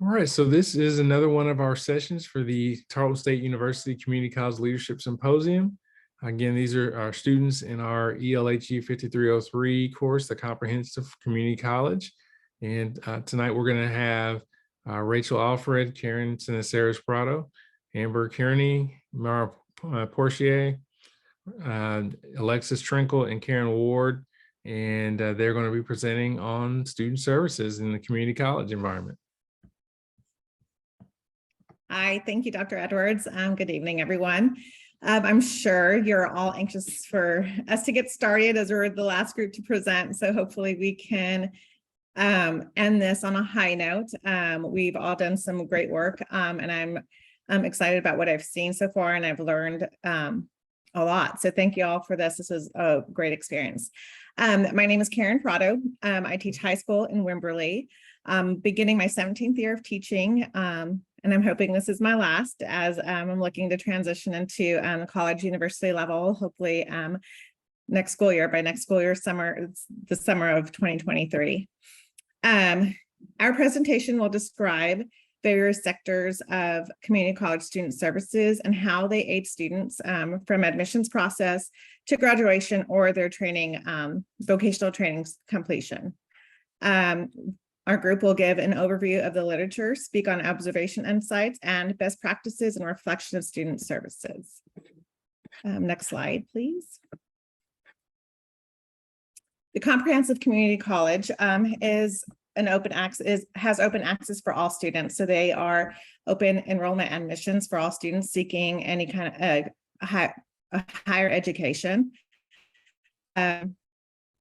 All right, so this is another one of our sessions for the Tarleton State University Community College Leadership Symposium. Again, these are our students in our ELHE 5303 course, the Comprehensive Community College. And tonight we're going to have Rachel Alfred, Karen Sinaceres Prado, Amber Kearney, Mara Portier, Alexis Trinkle, and Karen Ward. And they're going to be presenting on student services in the community college environment. Hi, thank you, Dr. Edwards. Good evening, everyone. I'm sure you're all anxious for us to get started as we're the last group to present. So hopefully we can end this on a high note. We've all done some great work and I'm excited about what I've seen so far, and I've learned a lot. So thank you all for this. This was a great experience. My name is Karen Prado. I teach high school in Wimberley. Beginning my 17th year of teaching, and I'm hoping this is my last, as I'm looking to transition into the college university level, hopefully next school year. By next school year, the summer of 2023. Our presentation will describe various sectors of community college student services and how they aid students from admissions process to graduation or their training, vocational training completion. Our group will give an overview of the literature, speak on observation insights, and best practices and reflection of student services. Next slide, please. The Comprehensive Community College has open access for all students. So they are open enrollment admissions for all students seeking any kind of higher education.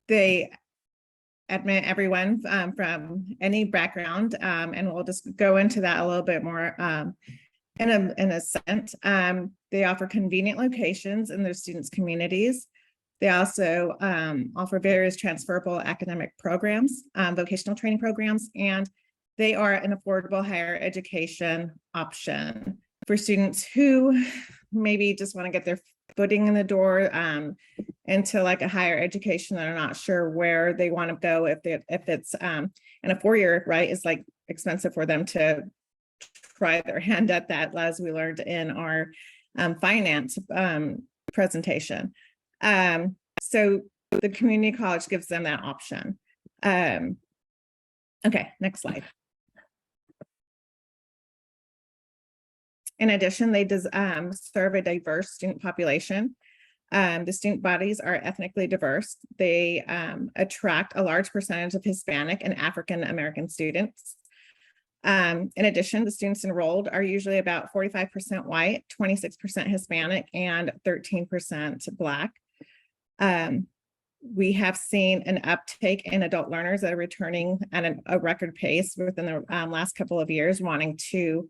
They admit everyone from any background, and we'll just go into that a little bit more in a sense. They offer convenient locations in their students' communities. They also offer various transferable academic programs, vocational training programs, and they are an affordable higher education option for students who maybe just want to get their footing in the door into like a higher education. They're not sure where they want to go if it's and a four-year, right, is like expensive for them to try their hand at that, as we learned in our finance presentation. So the community college gives them that option. Okay, next slide. In addition, they serve a diverse student population. The student bodies are ethnically diverse. They attract a large percentage of Hispanic and African American students. In addition, the students enrolled are usually about 45% white, 26% Hispanic, and 13% Black. We have seen an uptake in adult learners that are returning at a record pace within the last couple of years, wanting to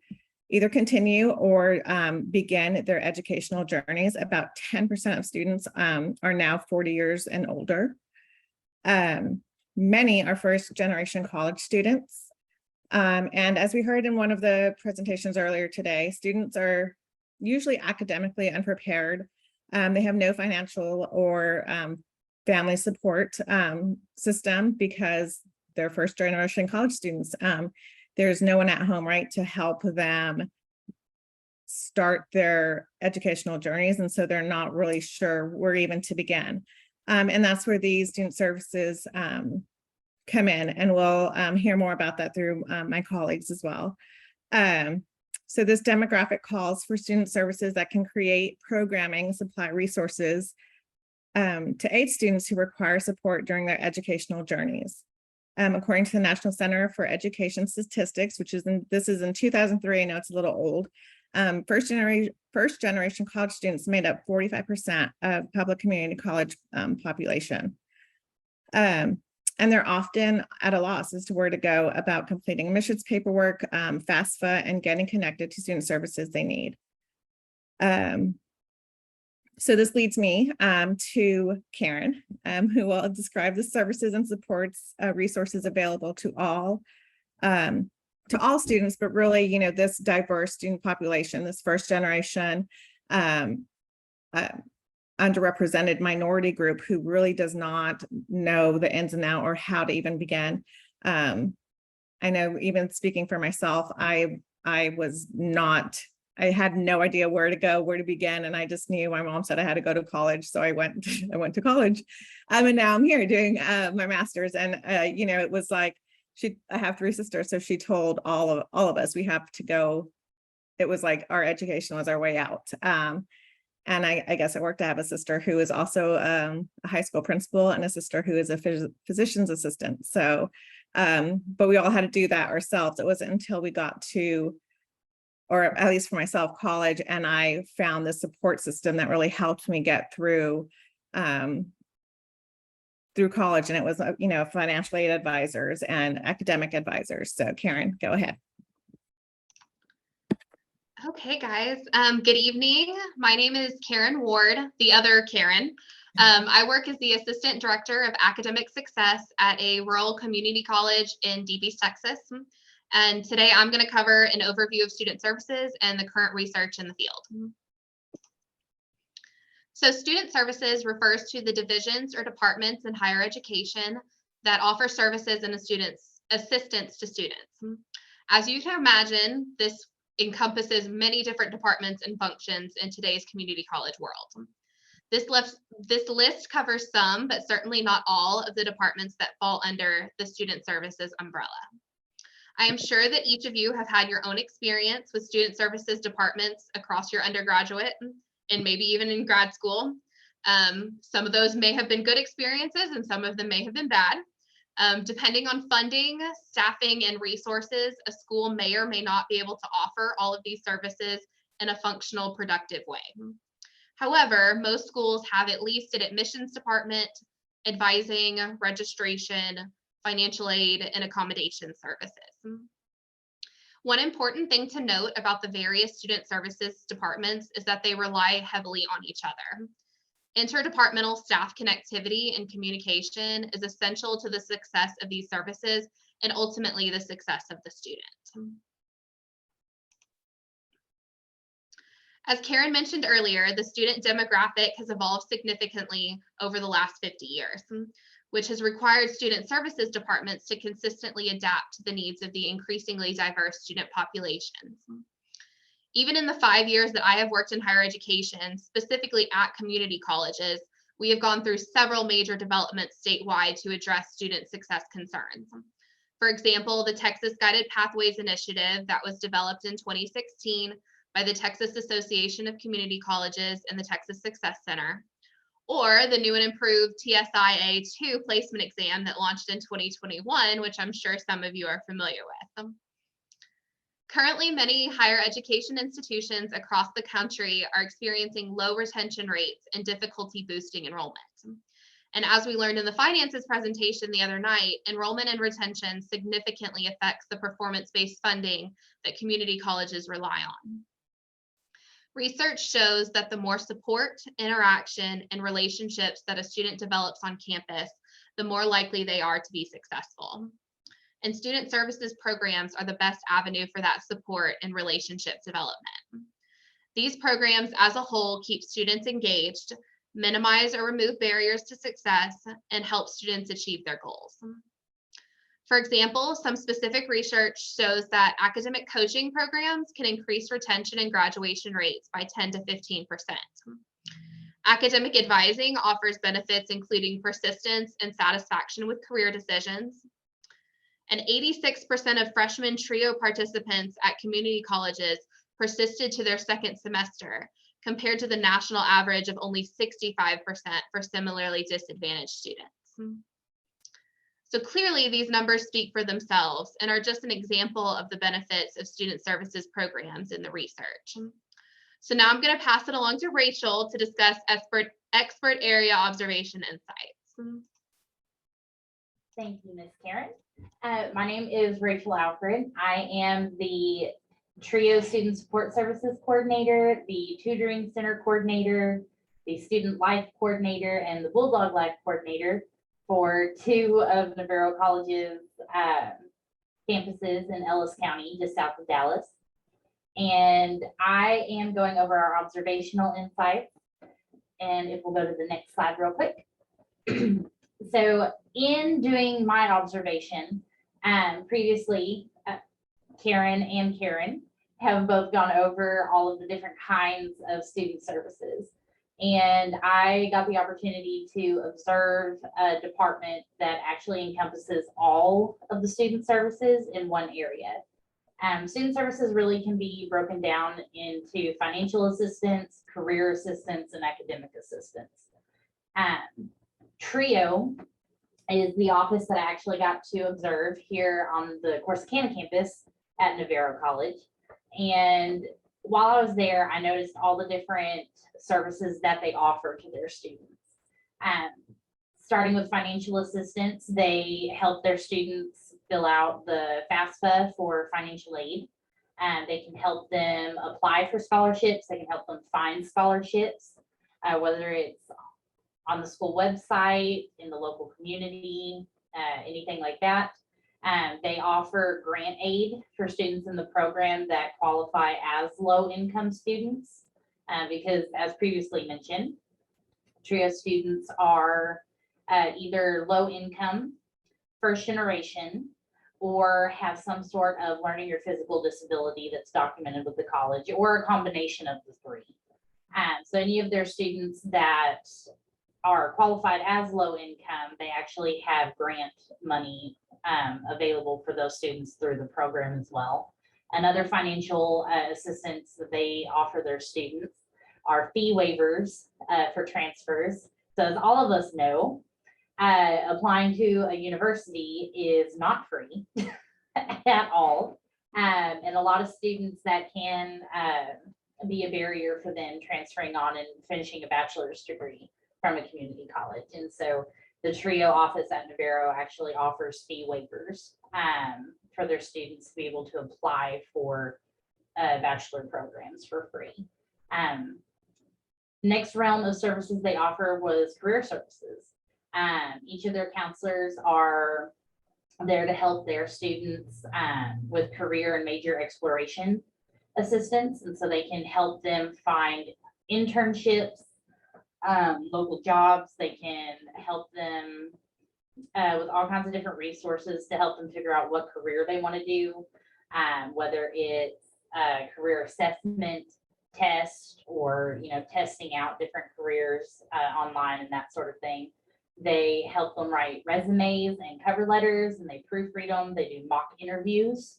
either continue or begin their educational journeys. About 10% of students are now 40 years and older. Many are first-generation college students. And as we heard in one of the presentations earlier today, students are usually academically unprepared. They have no financial or family support system because they're first-generation college students. There's no one at home, right, to help them start their educational journeys. And so they're not really sure where even to begin. And that's where these student services come in. And we'll hear more about that through my colleagues as well. So this demographic calls for student services that can create programming, supply resources to aid students who require support during their educational journeys. According to the National Center for Education Statistics, this is in 2003, I know it's a little old, first generation college students made up 45% of public community college population. And they're often at a loss as to where to go about completing admissions paperwork, FAFSA, and getting connected to student services they need. So this leads me to Karen, who will describe the services and supports resources available to all students, but really, you know, this diverse student population, this first generation underrepresented minority group who really does not know the ins and outs or how to even begin I know even speaking for myself, I had no idea where to go, where to begin. And I just knew my mom said I had to go to college. So I went to college. And now I'm here doing my master's. And, it was like, I have 3 sisters. So she told all of us, we have to go. It was like our education was our way out. And I guess it worked to have a sister who is also a high school principal and a sister who is a physician's assistant. So, but we all had to do that ourselves. It wasn't until we got to, or at least for myself, college, and I found the support system that really helped me get through college. And it was, financial aid advisors and academic advisors. So Karen, go ahead. Okay, guys. Good evening. My name is Karen Ward, the other Karen. I work as the Assistant Director of Academic Success at a rural community college in Deep East, Texas. And today I'm going to cover an overview of student services and the current research in the field. So student services refers to the divisions or departments in higher education that offer services and assistance to students. As you can imagine, this encompasses many different departments and functions in today's community college world. This list covers some, but certainly not all of the departments that fall under the student services umbrella. I am sure that each of you have had your own experience with student services departments across your undergraduate and maybe even in grad school. Some of those may have been good experiences and some of them may have been bad. Depending on funding, staffing, and resources, a school may or may not be able to offer all of these services in a functional, productive way. However, most schools have at least an admissions department, advising, registration, financial aid, and accommodation services. One important thing to note about the various student services departments is that they rely heavily on each other. Interdepartmental staff connectivity and communication is essential to the success of these services and ultimately the success of the student. As Karen mentioned earlier, the student demographic has evolved significantly over the last 50 years, which has required student services departments to consistently adapt to the needs of the increasingly diverse student populations. Even in the 5 years that I have worked in higher education, specifically at community colleges, we have gone through several major developments statewide to address student success concerns. For example, the Texas Guided Pathways Initiative that was developed in 2016 by the Texas Association of Community Colleges and the Texas Success Center, or the new and improved TSIA 2 placement exam that launched in 2021, which I'm sure some of you are familiar with. Currently, many higher education institutions across the country are experiencing low retention rates and difficulty boosting enrollment. And as we learned in the finances presentation the other night, enrollment and retention significantly affects the performance-based funding that community colleges rely on. Research shows that the more support, interaction, and relationships that a student develops on campus, the more likely they are to be successful. And student services programs are the best avenue for that support and relationship development. These programs as a whole keep students engaged, minimize or remove barriers to success, and help students achieve their goals. For example, some specific research shows that academic coaching programs can increase retention and graduation rates by 10 to 15%. Academic advising offers benefits including persistence and satisfaction with career decisions. And 86% of freshman TRIO participants at community colleges persisted to their second semester, compared to the national average of only 65% for similarly disadvantaged students. So clearly these numbers speak for themselves and are just an example of the benefits of student services programs in the research. So now I'm going to pass it along to Rachel to discuss expert area observation insights. Thank you, Ms. Karen. My name is Rachel Alfred. I am the TRIO Student Support Services Coordinator, the Tutoring Center Coordinator, the Student Life Coordinator, and the Bulldog Life Coordinator for 2 of Navarro College's campuses in Ellis County, just south of Dallas. And I am going over our observational insights. And if we'll go to the next slide real quick. So in doing my observation, Previously, Karen and Karen have both gone over all of the different kinds of student services. And I got the opportunity to observe a department that actually encompasses all of the student services in one area. Student services really can be broken down into financial assistance, career assistance, and academic assistance. TRIO is the office that I actually got to observe here on the Corsicana campus at Navarro College. And while I was there, I noticed all the different services that they offer to their students. Starting with financial assistance, they help their students fill out the FAFSA for financial aid. They can help them apply for scholarships. They can help them find scholarships, whether it's on the school website, in the local community, anything like that. They offer grant aid for students in the program that qualify as low-income students, because as previously mentioned, TRIO students are either low income, first generation, or have some sort of learning or physical disability that's documented with the college, or a combination of the three. So any of their students that are qualified as low income, they actually have grant money available for those students through the program as well. Another financial assistance that they offer their students are fee waivers for transfers. So as all of us know, applying to a university is not free at all. And a lot of students that can be a barrier for them transferring on and finishing a bachelor's degree from a community college. And so the TRIO office at Navarro actually offers fee waivers for their students to be able to apply for bachelor programs for free. Next realm of services they offer was career services. Each of their counselors are there to help their students with career and major exploration assistance. And so they can help them find internships, local jobs. They can help them with all kinds of different resources to help them figure out what career they want to do, whether it's a career assessment test or testing out different careers online and that sort of thing. They help them write resumes and cover letters, and they proofread them. They do mock interviews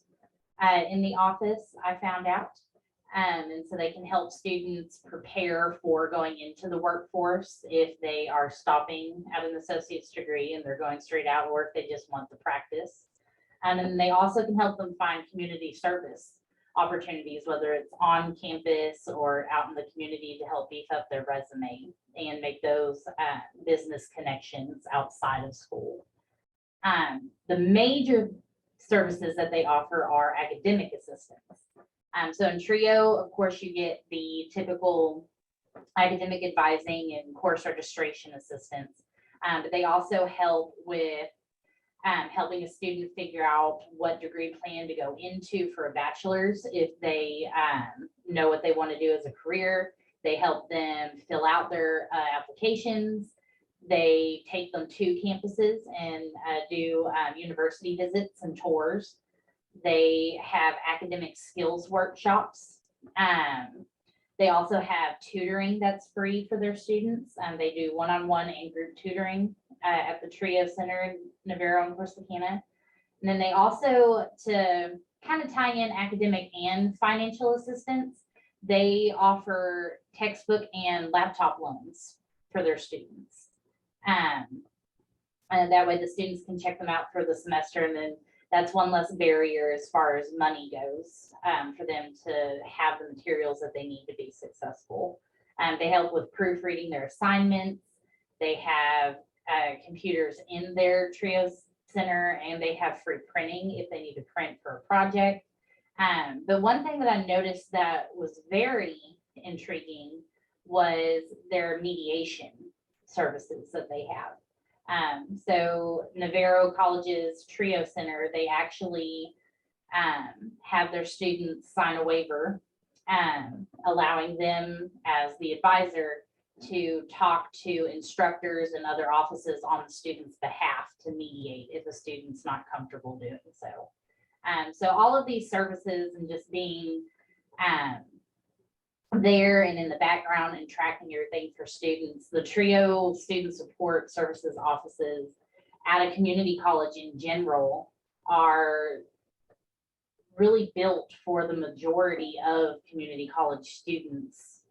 in the office, I found out. And so they can help students prepare for going into the workforce if they are stopping at an associate's degree and they're going straight out, or if they just want the practice. And then they also can help them find community service opportunities, whether it's on campus or out in the community, to help beef up their resume and make those business connections outside of school. The major services that they offer are academic assistance. So in TRIO, of course, you get the typical academic advising and course registration assistance, but they also help with helping a student figure out what degree plan to go into for a bachelor's if they know what they want to do as a career. They help them fill out their applications. They take them to campuses and do university visits and tours. They have academic skills workshops. They also have tutoring that's free for their students. They do one-on-one and group tutoring at the TRIO Center in Navarro and Corsicana. And then they also, to kind of tie in academic and financial assistance, they offer textbook and laptop loans for their students. And that way the students can check them out for the semester, and then that's one less barrier as far as money goes for them to have the materials that they need to be successful. They help with proofreading their assignments. They have computers in their TRIO Center, and they have free printing if they need to print for a project. The one thing that I noticed that was very intriguing was their mediation services that they have. So Navarro College's TRIO Center, they actually have their students sign a waiver allowing them as the advisor to talk to instructors and other offices on the student's behalf to mediate if a student's not comfortable doing so. So all of these services and just being there and in the background and tracking everything for students, the TRIO student support services offices at a community college in general are really built for the majority of community college students,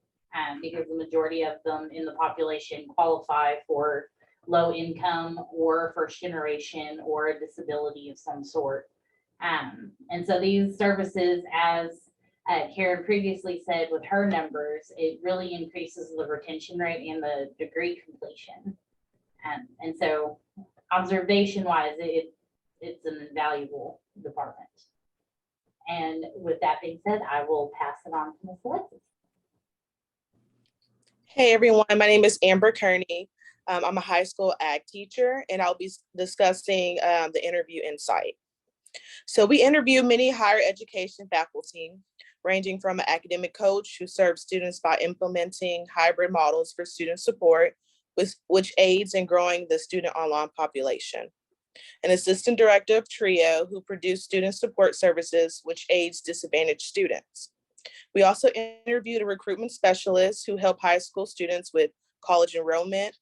because the majority of them in the population qualify for low income or first generation or a disability of some sort. And so these services, as Karen previously said with her numbers, it really increases the retention rate and the degree completion. And so observation wise, it's an invaluable department. And with that being said, I will pass it on to Ms. Alexis. Hey everyone, my name is Amber Kearney. I'm a high school ag teacher, and I'll be discussing the interview insight. So we interview many higher education faculty, ranging from an academic coach who serves students by implementing hybrid models for student support, which aids in growing the student online population. An assistant director of TRIO who produce student support services, which aids disadvantaged students. We also interviewed a recruitment specialist who help high school students with college enrollment,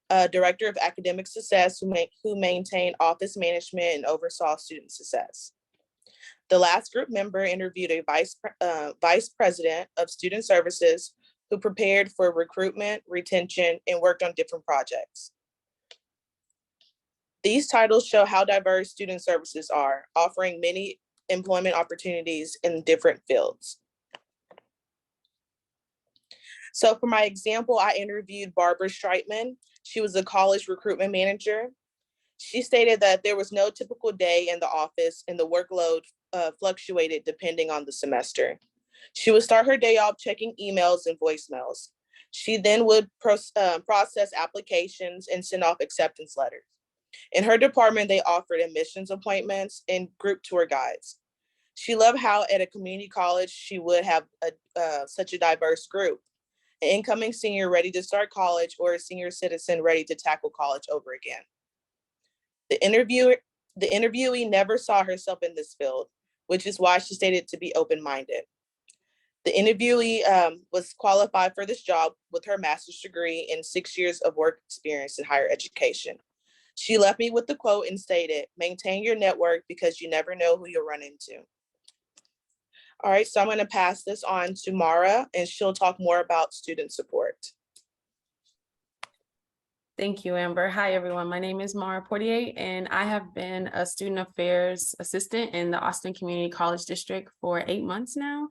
a director of academic success who maintained office management and oversaw student success. The last group member interviewed a vice president of student services who prepared for recruitment, retention, and worked on different projects. These titles show how diverse student services are, offering many employment opportunities in different fields. So for my example, I interviewed Barbara Streitman. She was a college recruitment manager. She stated that there was no typical day in the office and the workload fluctuated depending on the semester. She would start her day off checking emails and voicemails. She then would process applications and send off acceptance letters. In her department, they offered admissions appointments and group tour guides. She loved how at a community college, she would have such a diverse group. An incoming senior ready to start college or a senior citizen ready to tackle college over again. The interviewee never saw herself in this field, which is why she stated to be open-minded. The interviewee was qualified for this job with her master's degree and 6 years of work experience in higher education. She left me with the quote and stated, "Maintain your network because you never know who you'll run into." All right, so I'm going to pass this on to Mara, and she'll talk more about student support. Thank you, Amber. Hi, everyone. My name is Mara Portier, and I have been a student affairs assistant in the Austin Community College District for 8 months now.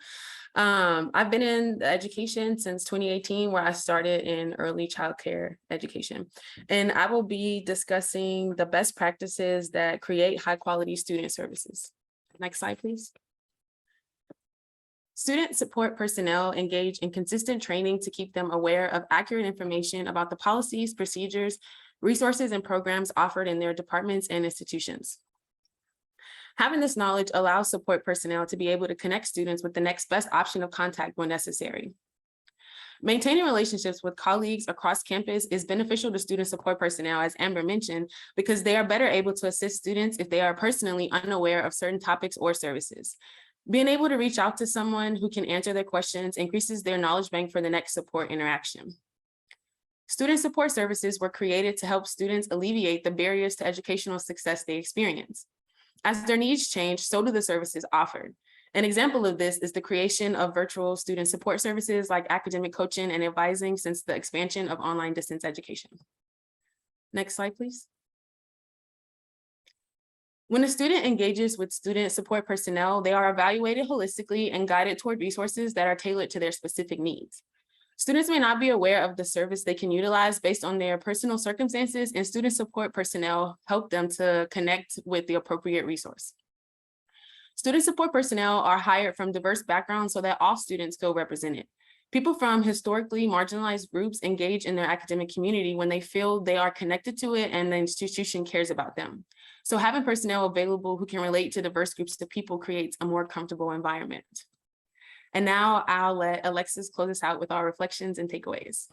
I've been in education since 2018, where I started in early childcare education. And I will be discussing the best practices that create high quality student services. Next slide, please. Student support personnel engage in consistent training to keep them aware of accurate information about the policies, procedures, resources, and programs offered in their departments and institutions. Having this knowledge allows support personnel to be able to connect students with the next best option of contact when necessary. Maintaining relationships with colleagues across campus is beneficial to student support personnel, as Amber mentioned, because they are better able to assist students if they are personally unaware of certain topics or services. Being able to reach out to someone who can answer their questions increases their knowledge bank for the next support interaction. Student support services were created to help students alleviate the barriers to educational success they experience. As their needs change, so do the services offered. An example of this is the creation of virtual student support services like academic coaching and advising since the expansion of online distance education. Next slide, please. When a student engages with student support personnel, they are evaluated holistically and guided toward resources that are tailored to their specific needs. Students may not be aware of the service they can utilize based on their personal circumstances, and student support personnel help them to connect with the appropriate resource. Student support personnel are hired from diverse backgrounds so that all students feel represented. People from historically marginalized groups engage in their academic community when they feel they are connected to it and the institution cares about them. So having personnel available who can relate to diverse groups of people creates a more comfortable environment. And now I'll let Alexis close us out with our reflections and takeaways.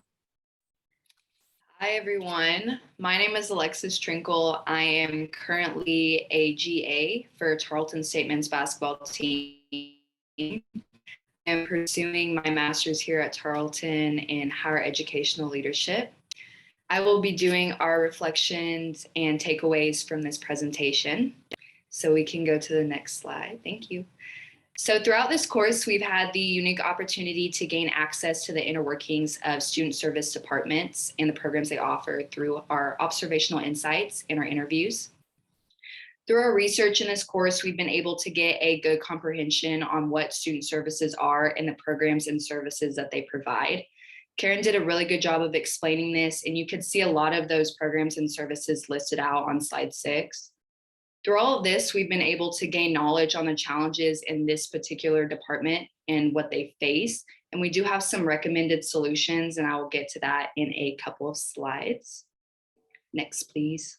Hi, everyone. My name is Alexis Trinkle. I am currently a GA for Tarleton State men's basketball team. I'm pursuing my master's here at Tarleton in higher educational leadership. I will be doing our reflections and takeaways from this presentation. So we can go to the next slide. Thank you. So throughout this course, we've had the unique opportunity to gain access to the inner workings of student service departments and the programs they offer through our observational insights and our interviews. Through our research in this course, we've been able to get a good comprehension on what student services are and the programs and services that they provide. Karen did a really good job of explaining this, and you could see a lot of those programs and services listed out on slide 6. Through all of this, we've been able to gain knowledge on the challenges in this particular department and what they face. And we do have some recommended solutions, and I will get to that in a couple of slides. Next, please.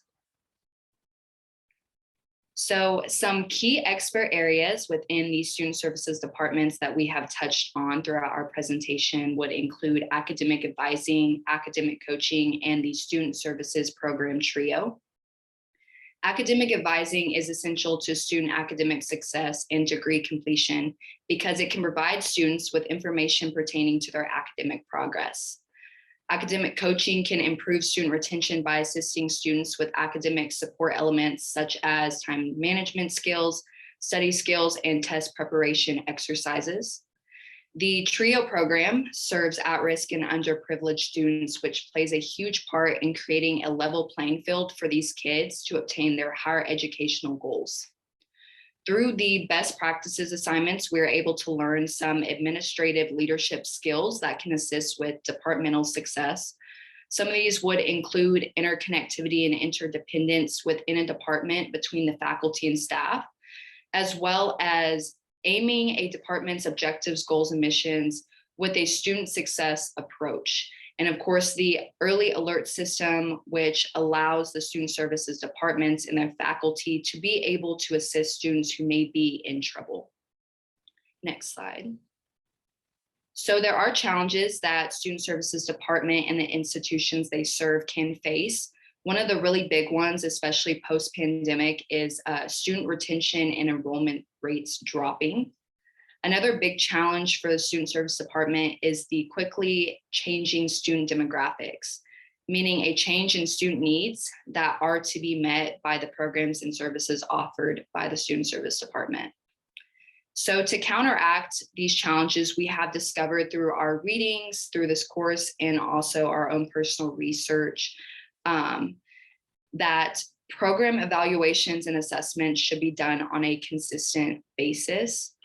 So some key expert areas within these student services departments that we have touched on throughout our presentation would include academic advising, academic coaching, and the student services program trio. Academic advising is essential to student academic success and degree completion because it can provide students with information pertaining to their academic progress. Academic coaching can improve student retention by assisting students with academic support elements such as time management skills, study skills, and test preparation exercises. The TRIO program serves at-risk and underprivileged students, which plays a huge part in creating a level playing field for these kids to obtain their higher educational goals. Through the best practices assignments, we're able to learn some administrative leadership skills that can assist with departmental success. Some of these would include interconnectivity and interdependence within a department between the faculty and staff, as well as aiming a department's objectives, goals, and missions with a student success approach. And of course, the early alert system, which allows the student services departments and their faculty to be able to assist students who may be in trouble. Next slide. So there are challenges that student services department and the institutions they serve can face. One of the really big ones, especially post-pandemic, is student retention and enrollment rates dropping. Another big challenge for the student service department is the quickly changing student demographics, meaning a change in student needs that are to be met by the programs and services offered by the student service department. So to counteract these challenges, we have discovered through our readings, through this course, and also our own personal research, that program evaluations and assessments should be done on a consistent basis.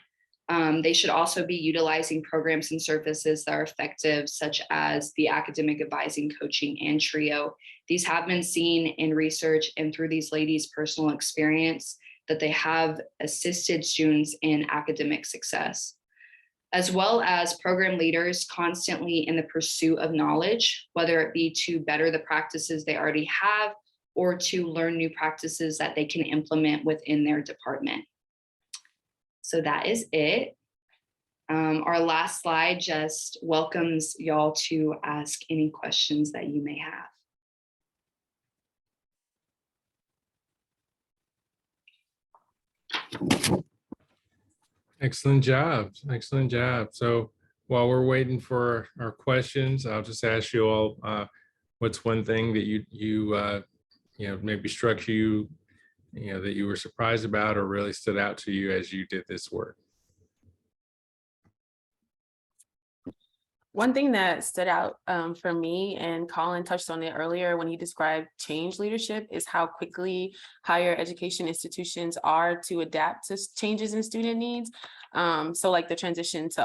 They should also be utilizing programs and services that are effective, such as the academic advising, coaching, and TRIO. These have been seen in research and through these ladies' personal experience that they have assisted students in academic success, as well as program leaders constantly in the pursuit of knowledge, whether it be to better the practices they already have or to learn new practices that they can implement within their department. So that is it. Our last slide just welcomes y'all to ask any questions that you may have. Excellent job. Excellent job. So while we're waiting for our questions, I'll just ask you all, what's one thing that you know, maybe struck you, that you were surprised about or really stood out to you as you did this work? One thing that stood out for me, and Colin touched on it earlier when he described change leadership, is how quickly higher education institutions are to adapt to changes in student needs. So like the transition to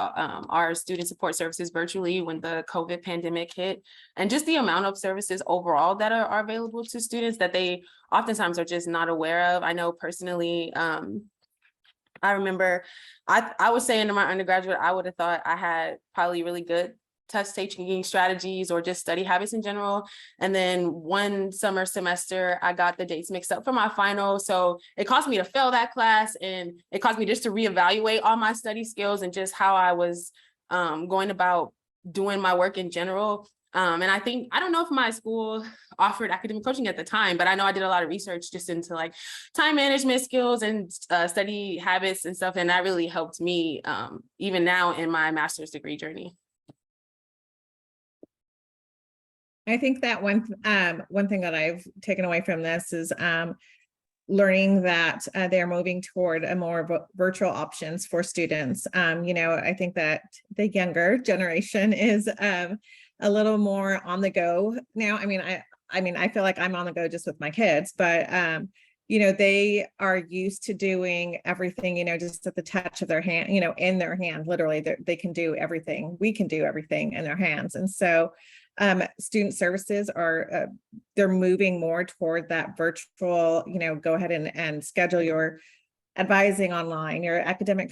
our student support services virtually when the COVID pandemic hit, and just the amount of services overall that are available to students that they oftentimes are just not aware of. I know personally, I remember I was saying to my undergraduate, I would have thought I had probably really good test taking strategies or just study habits in general. And then one semester, I got the dates mixed up for my final. So it caused me to fail that class, and it caused me just to reevaluate all my study skills and just how I was going about doing my work in general. And I think, I don't know if my school offered academic coaching at the time, but I know I did a lot of research just into like time management skills and study habits and stuff. And that really helped me even now in my master's degree journey. I think that one thing that I've taken away from this is learning that they're moving toward a more virtual options for students. I think that the younger generation is a little more on the go now. I feel like I'm on the go just with my kids, but they are used to doing everything, just at the touch of their hand, in their hand, literally, they can do everything. We can do everything in their hands. And so student services are, they're moving more toward that virtual, go ahead and schedule your advising online, your academic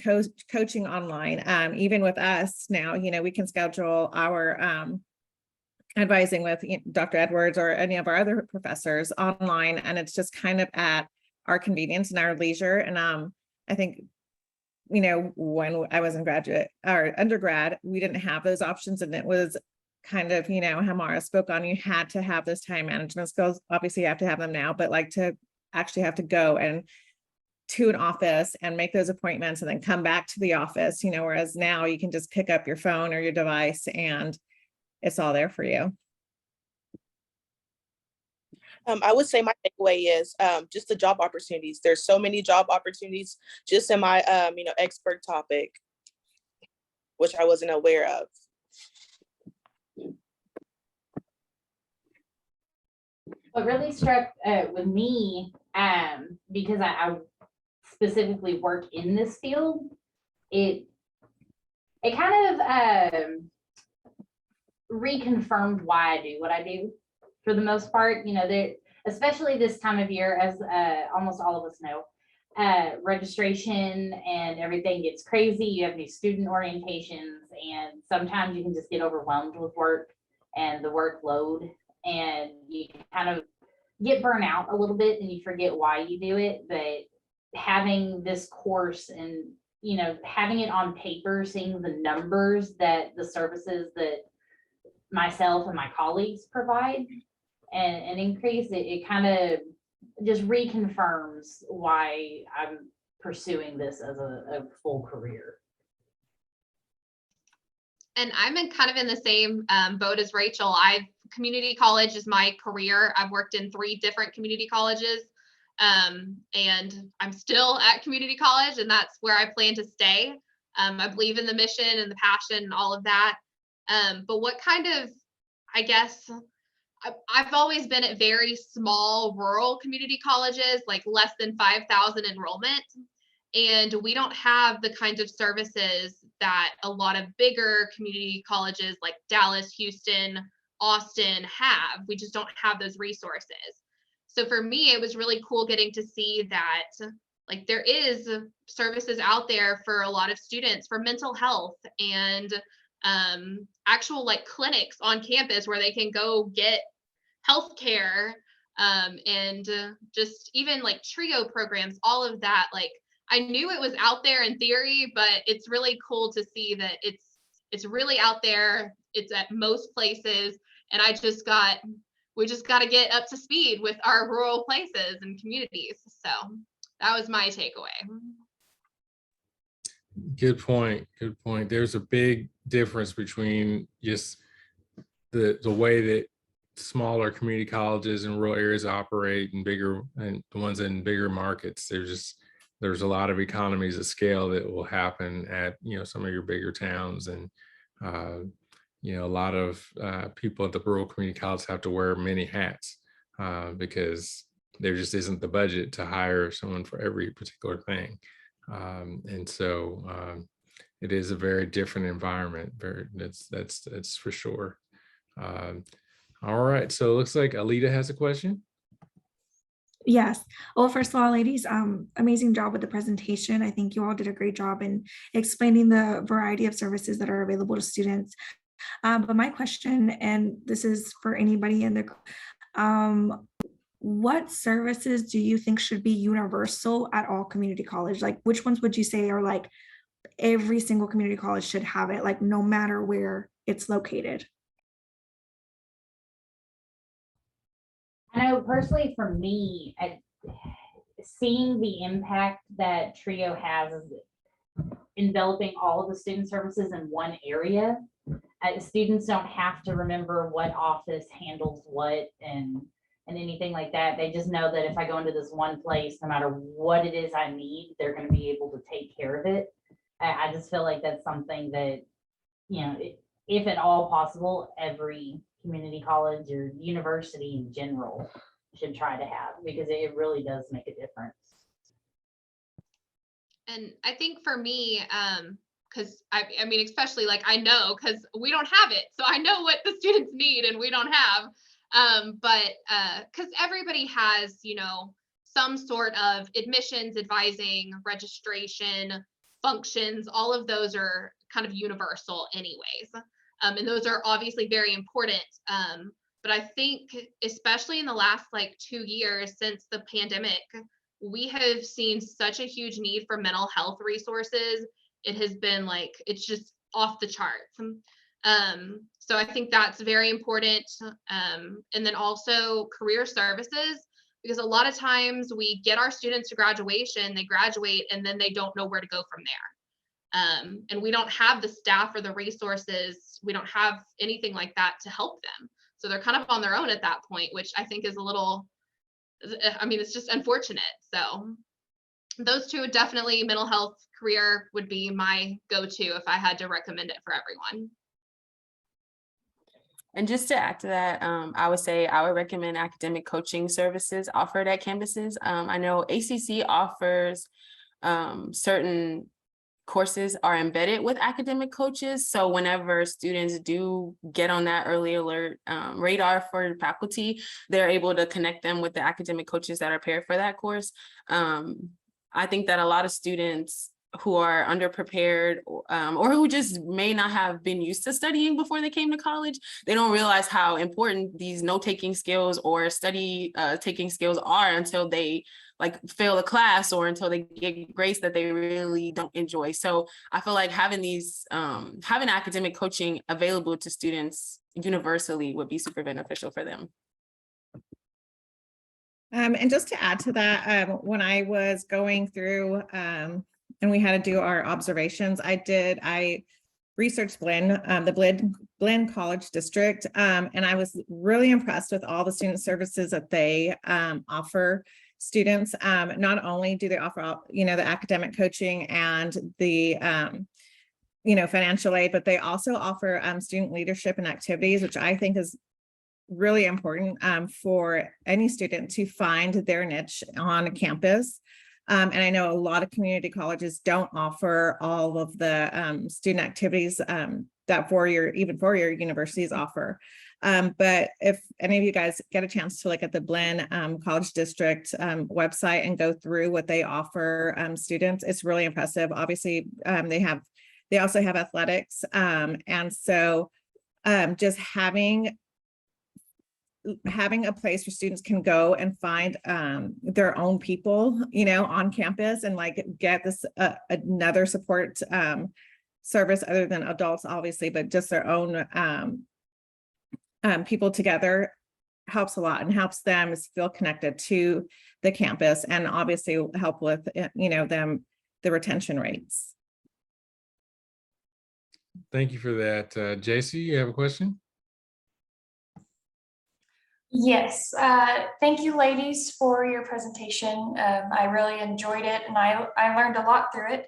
coaching online. Even with us now, we can schedule our advising with Dr. Edwards or any of our other professors online, and it's just kind of at our convenience and our leisure. And I think, when I was in graduate or undergrad, we didn't have those options, and it was kind of, how Mara spoke on, you had to have those time management skills. Obviously you have to have them now, but like to actually have to go and to an office and make those appointments and then come back to the office, whereas now you can just pick up your phone or your device and it's all there for you. I would say my takeaway is just the job opportunities. There's so many job opportunities just in my, expert topic, which I wasn't aware of. What really struck with me, because I specifically work in this field, it kind of reconfirmed why I do what I do for the most part. Especially this time of year, as almost all of us know, registration and everything gets crazy. You have new student orientations, and sometimes you can just get overwhelmed with work and the workload, and you kind of get burnt out a little bit and you forget why you do it. But having this course and having it on paper, seeing the numbers that the services that myself and my colleagues provide and increase, it kind of just reconfirms why I'm pursuing this as a full career. And I'm kind of in the same boat as Rachel. Community college is my career. I've worked in 3 different community colleges, and I'm still at community college, and that's where I plan to stay. I believe in the mission and the passion and all of that. But what kind of, I guess, I've always been at very small rural community colleges, like less than 5,000 enrollment. And we don't have the kinds of services that a lot of bigger community colleges like Dallas, Houston, Austin have. We just don't have those resources. So for me, it was really cool getting to see that like there is services out there for a lot of students for mental health and actual like clinics on campus where they can go get healthcare and just even like trio programs, all of that. Like I knew it was out there in theory, but it's really cool to see that it's really out there. It's at most places, and we just got to get up to speed with our rural places and communities. So that was my takeaway. Good point. Good point. There's a big difference between just the way that smaller community colleges in rural areas operate and the ones in bigger markets. There's a lot of economies of scale that will happen at some of your bigger towns, and a lot of people at the rural community college have to wear many hats because there just isn't the budget to hire someone for every particular thing. And so it is a very different environment. That's for sure. All right, so it looks like Alita has a question. Yes. Well, first of all, ladies, amazing job with the presentation. I think you all did a great job in explaining the variety of services that are available to students. But my question, and this is for anybody in the what services do you think should be universal at all community college? Like, which ones would you say are like every single community college should have it, like no matter where it's located? I know personally for me, seeing the impact that TRIO has is enveloping all of the student services in one area. Students don't have to remember what office handles what and anything like that. They just know that if I go into this one place, no matter what it is I need, they're going to be able to take care of it. I just feel like that's something that, you know, if at all possible, every community college or university in general should try to have, because it really does make a difference. And I think for me, because I mean, especially like I know because we don't have it, so I know what the students need and we don't have. But because everybody has, you know, some sort of admissions, advising, registration, functions, all of those are kind of universal anyways. And those are obviously very important. But I think especially in the last like 2 years since the pandemic, we have seen such a huge need for mental health resources. It has been like, it's just off the charts. So I think that's very important. And then also career services, because a lot of times we get our students to graduation, they graduate, and then they don't know where to go from there. And we don't have the staff or the resources. We don't have anything like that to help them. So they're kind of on their own at that point, which I think is a little, I mean, it's just unfortunate. So those two, definitely mental health career would be my go-to if I had to recommend it for everyone. And just to add to that, I would say I would recommend academic coaching services offered at campuses. I know ACC offers certain courses are embedded with academic coaches. So whenever students do get on that early alert radar for faculty, they're able to connect them with the academic coaches that are paired for that course. I think that a lot of students who are underprepared or who just may not have been used to studying before they came to college, they don't realize how important these note-taking skills or study taking skills are until they like fail a class or until they get grades that they really don't enjoy. So I feel like having these, having academic coaching available to students universally would be super beneficial for them. And just to add to that, when I was going through and we had to do our observations, I researched Blinn, the Blinn College District, and I was really impressed with all the student services that they offer students. Not only do they offer, you know, the academic coaching and the, you know, financial aid, but they also offer student leadership and activities, which I think is really important for any student to find their niche on campus. And I know a lot of community colleges don't offer all of the student activities that even four-year universities offer. But if any of you guys get a chance to look at the Blinn College District website and go through what they offer students, it's really impressive. Obviously, they also have athletics. And so just having a place where students can go and find their own people, you know, on campus and like get this another support service other than adults, obviously, but just their own people together helps a lot and helps them feel connected to the campus and obviously help with, you know, the retention rates. Thank you for that. JC, you have a question? Yes, thank you ladies for your presentation. I really enjoyed it and I learned a lot through it.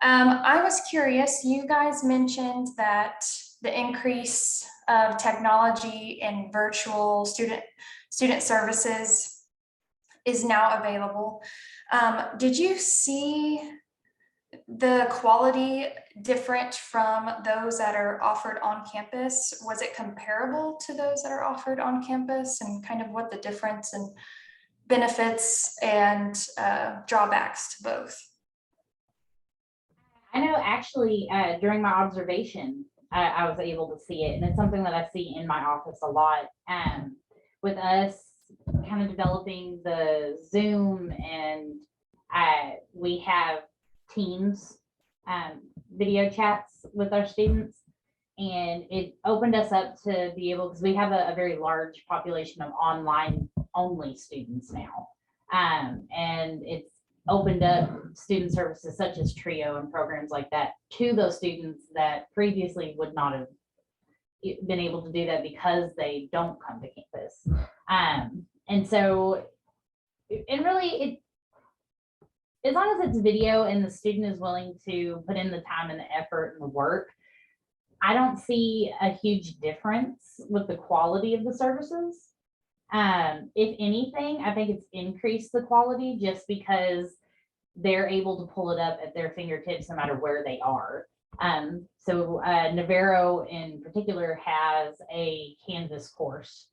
I was curious, you guys mentioned that the increase of technology and virtual student services is now available. Did you see the quality different from those that are offered on campus? Was it comparable to those that are offered on campus, and kind of what the difference in benefits and drawbacks to both? I know actually during my observation, I was able to see it, and it's something that I see in my office a lot. With us kind of developing the Zoom, and we have Teams video chats with our students, and it opened us up to be able, because we have a very large population of online only students now. And it's opened up student services such as TRIO and programs like that to those students that previously would not have been able to do that because they don't come to campus. And so, and really, as long as it's video and the student is willing to put in the time and the effort and the work, I don't see a huge difference with the quality of the services. If anything, I think it's increased the quality just because they're able to pull it up at their fingertips no matter where they are. So Navarro in particular has a Canvas course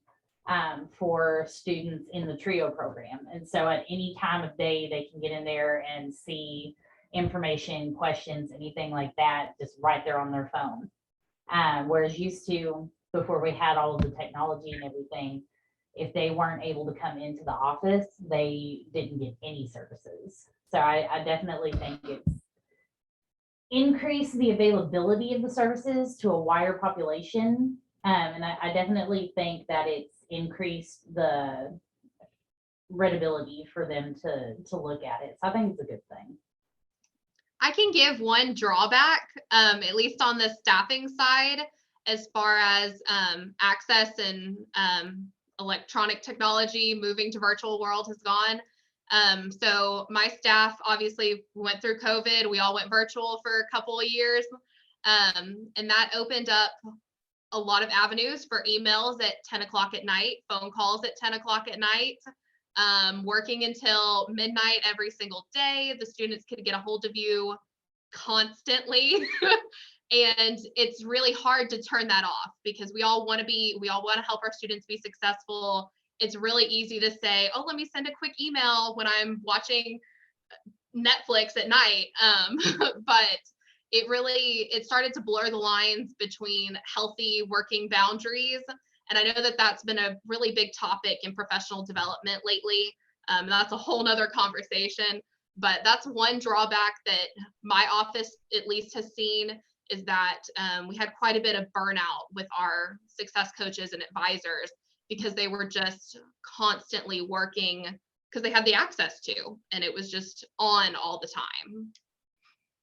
for students in the TRIO program. And so at any time of day, they can get in there and see information, questions, anything like that, just right there on their phone. Whereas used to, before we had all of the technology and everything, if they weren't able to come into the office, they didn't get any services. So I definitely think it's increased the availability of the services to a wider population. And I definitely think that it's increased the readability for them to look at it. So I think it's a good thing. I can give one drawback, at least on the staffing side, as far as access and electronic technology moving to virtual world has gone. So my staff obviously went through COVID. We all went virtual for a couple of years. And that opened up a lot of avenues for emails at 10 o'clock at night, phone calls at 10 o'clock at night, working until midnight every single day. The students could get a hold of you constantly. And it's really hard to turn that off because we all want to help our students be successful. It's really easy to say, oh, let me send a quick email when I'm watching Netflix at night. But it started to blur the lines between healthy working boundaries. And I know that that's been a really big topic in professional development lately. That's a whole nother conversation, but that's one drawback that my office at least has seen, is that we had quite a bit of burnout with our success coaches and advisors because they were just constantly working because they had the access to, and it was just on all the time.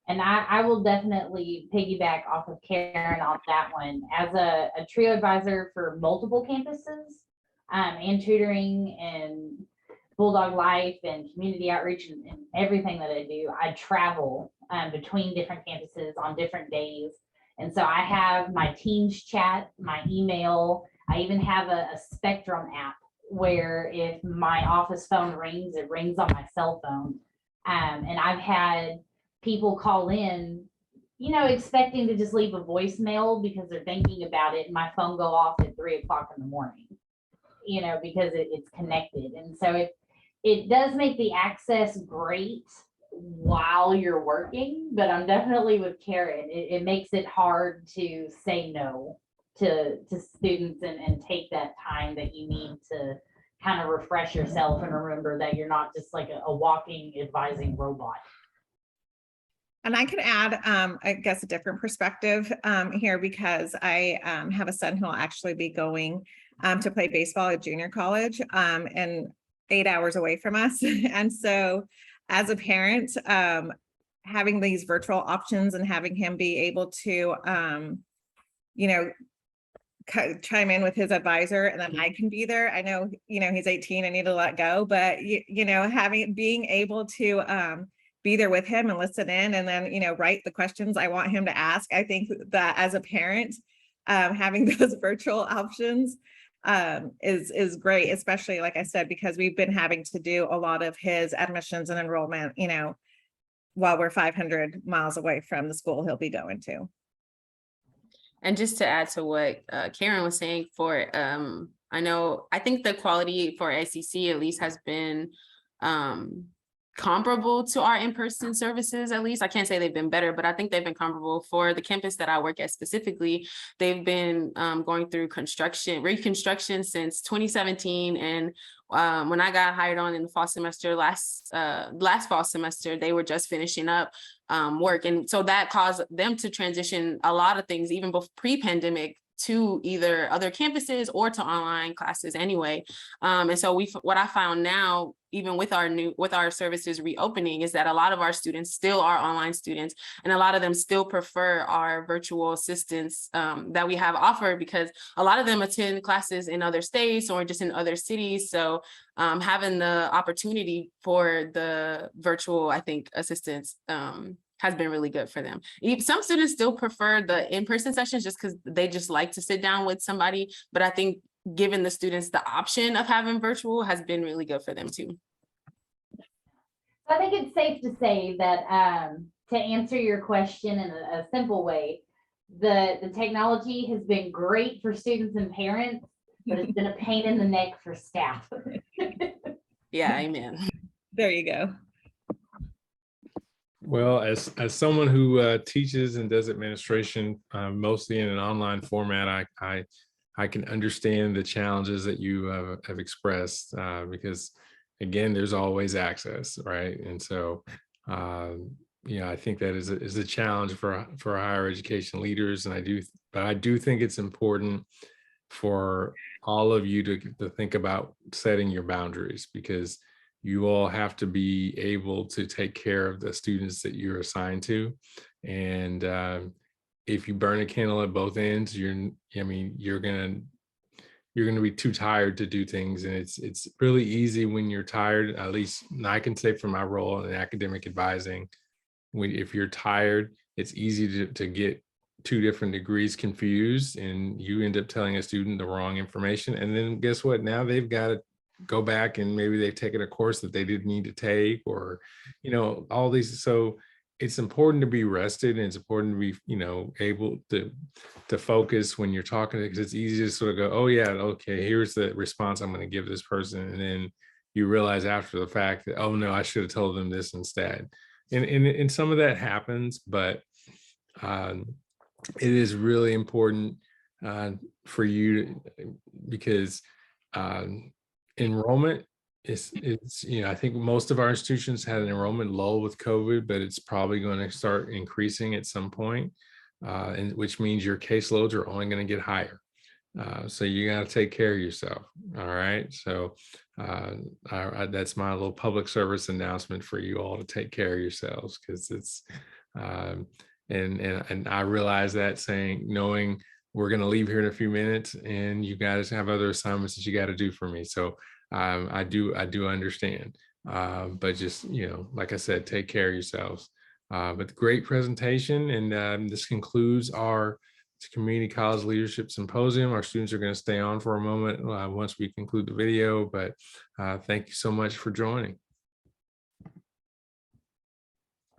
And I will definitely piggyback off of Karen on that one. As a TRIO advisor for multiple campuses and tutoring and Bulldog Life and community outreach and everything that I do, I travel between different campuses on different days. And so I have my Teams chat, my email, I even have a Spectrum app where if my office phone rings, it rings on my cell phone. And I've had people call in, expecting to just leave a voicemail because they're thinking about it, and my phone go off at 3 o'clock in the morning, because it's connected. And so it does make the access great while you're working, but I'm definitely with Karen. It makes it hard to say no to students and take that time that you need to kind of refresh yourself and remember that you're not just like a walking advising robot. And I can add, I guess, a different perspective here, because I have a son who will actually be going to play baseball at junior college and 8 hours away from us. And so as a parent, having these virtual options and having him be able to, chime in with his advisor, and then I can be there. I know, he's 18, I need to let go, but being able to be there with him and listen in, and then, write the questions I want him to ask. I think that as a parent, having those virtual options is great, especially, like I said, because we've been having to do a lot of his admissions and enrollment, while we're 500 miles away from the school he'll be going to. And just to add to what Karen was saying, I think the quality for SEC at least has been comparable to our in-person services. At least I can't say they've been better, but I think they've been comparable. For the campus that I work at specifically, they've been going through reconstruction since 2017. And when I got hired on in the fall semester, last fall semester, they were just finishing up work. And so that caused them to transition a lot of things, even pre-pandemic, to either other campuses or to online classes anyway. And so what I found now, even with our services reopening, is that a lot of our students still are online students, and a lot of them still prefer our virtual assistance that we have offered, because a lot of them attend classes in other states or just in other cities. So having the opportunity for the virtual, I think, assistance has been really good for them. Some students still prefer the in-person sessions just because they just like to sit down with somebody. But I think giving the students the option of having virtual has been really good for them too. I think it's safe to say that to answer your question in a simple way, the technology has been great for students and parents, but it's been a pain in the neck for staff. Yeah, amen. There you go. Well, as someone who teaches and does administration mostly in an online format, I can understand the challenges that you have expressed because, again, there's always access, right? And so, I think that is a challenge for higher education leaders, and I do think it's important for all of you to think about setting your boundaries, because you all have to be able to take care of the students that you're assigned to. And if you burn a candle at both ends, you're gonna be too tired to do things. And it's really easy when you're tired, at least I can say from my role in academic advising, if you're tired, it's easy to get 2 different degrees confused, and you end up telling a student the wrong information. And then guess what? Now they've got to go back and maybe they've taken a course that they didn't need to take, or, all these. So it's important to be rested, and it's important to be, able to focus when you're talking, because it's easy to sort of go, oh yeah, okay, here's the response I'm going to give this person. And then you realize after the fact that, oh no, I should have told them this instead. And some of that happens, but it is really important for you, because enrollment is I think most of our institutions had an enrollment lull with COVID, but it's probably going to start increasing at some point, and which means your caseloads are only going to get higher. So you got to take care of yourself. All right. So that's my little public service announcement for you all to take care of yourselves, because it's and I realize that knowing we're going to leave here in a few minutes, and you guys have other assignments that you got to do for me. So I do understand, but just, like I said, take care of yourselves. But great presentation. And this concludes our Community College Leadership Symposium. Our students are going to stay on for a moment once we conclude the video, but thank you so much for joining.